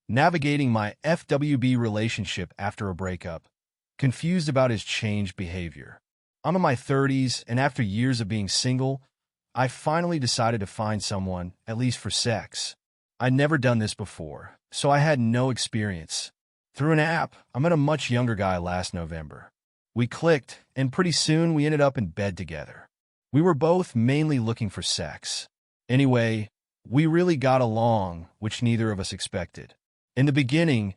navigating my FWB relationship after a breakup, confused about his changed behavior. I'm in my 30s, and after years of being single, I finally decided to find someone, at least for sex. I'd never done this before, so I had no experience. Through an app, I met a much younger guy last November. We clicked, and pretty soon we ended up in bed together. We were both mainly looking for sex. Anyway, we really got along, which neither of us expected. In the beginning,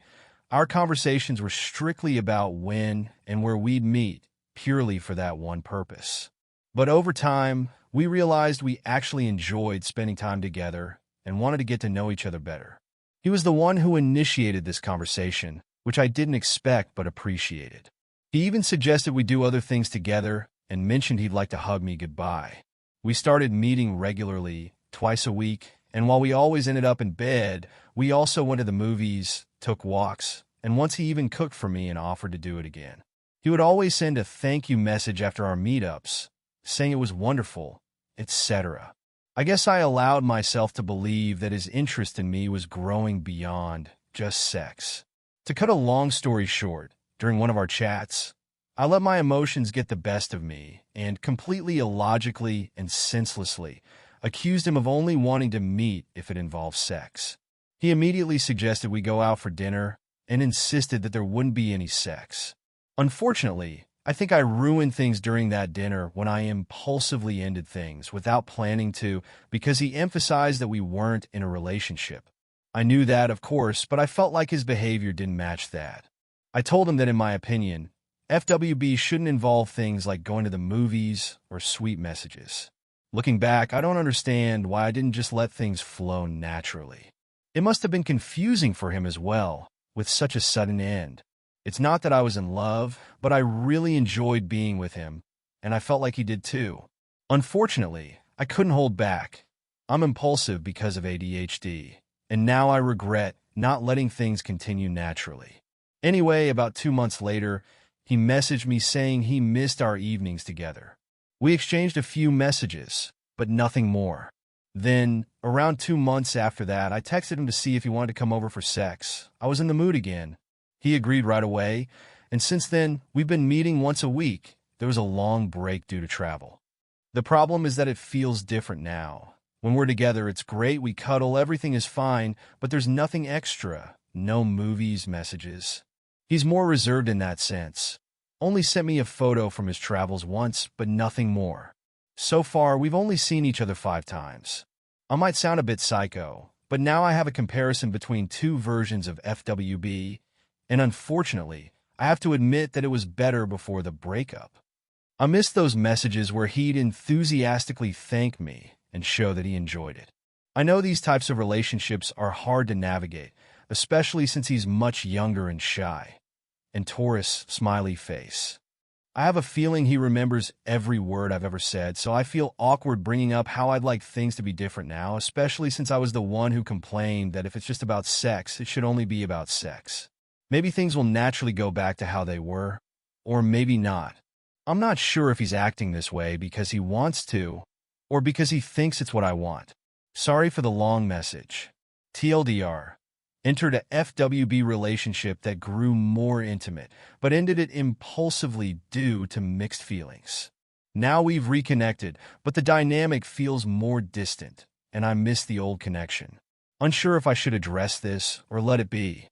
our conversations were strictly about when and where we'd meet, purely for that one purpose. But over time, we realized we actually enjoyed spending time together and wanted to get to know each other better. He was the one who initiated this conversation, which I didn't expect but appreciated. He even suggested we do other things together and mentioned he'd like to hug me goodbye. We started meeting regularly, twice a week, and while we always ended up in bed, we also went to the movies, took walks, and once he even cooked for me and offered to do it again. He would always send a thank you message after our meetups, saying it was wonderful, etc. I guess I allowed myself to believe that his interest in me was growing beyond just sex. To cut a long story short, during one of our chats, I let my emotions get the best of me and completely illogically and senselessly accused him of only wanting to meet if it involved sex. He immediately suggested we go out for dinner and insisted that there wouldn't be any sex. Unfortunately, I think I ruined things during that dinner when I impulsively ended things without planning to because he emphasized that we weren't in a relationship. I knew that, of course, but I felt like his behavior didn't match that. I told him that, in my opinion, FWB shouldn't involve things like going to the movies or sweet messages. Looking back, I don't understand why I didn't just let things flow naturally. It must have been confusing for him as well, with such a sudden end. It's not that I was in love, but I really enjoyed being with him, and I felt like he did too. Unfortunately, I couldn't hold back. I'm impulsive because of ADHD, and now I regret not letting things continue naturally. Anyway, about 2 months later, he messaged me saying he missed our evenings together. We exchanged a few messages, but nothing more. Then, around 2 months after that, I texted him to see if he wanted to come over for sex. I was in the mood again. He agreed right away, and since then, we've been meeting once a week. There was a long break due to travel. The problem is that it feels different now. When we're together, it's great, we cuddle, everything is fine, but there's nothing extra. No movies, messages. He's more reserved in that sense. Only sent me a photo from his travels once, but nothing more. So far, we've only seen each other 5 times. I might sound a bit psycho, but now I have a comparison between 2 versions of FWB, and unfortunately, I have to admit that it was better before the breakup. I miss those messages where he'd enthusiastically thank me and show that he enjoyed it. I know these types of relationships are hard to navigate, especially since he's much younger and shy. And Taurus, smiley face. I have a feeling he remembers every word I've ever said, so I feel awkward bringing up how I'd like things to be different now, especially since I was the one who complained that if it's just about sex, it should only be about sex. Maybe things will naturally go back to how they were, or maybe not. I'm not sure if he's acting this way because he wants to, or because he thinks it's what I want. Sorry for the long message. TLDR. Entered a FWB relationship that grew more intimate, but ended it impulsively due to mixed feelings. Now we've reconnected, but the dynamic feels more distant, and I miss the old connection. Unsure if I should address this or let it be.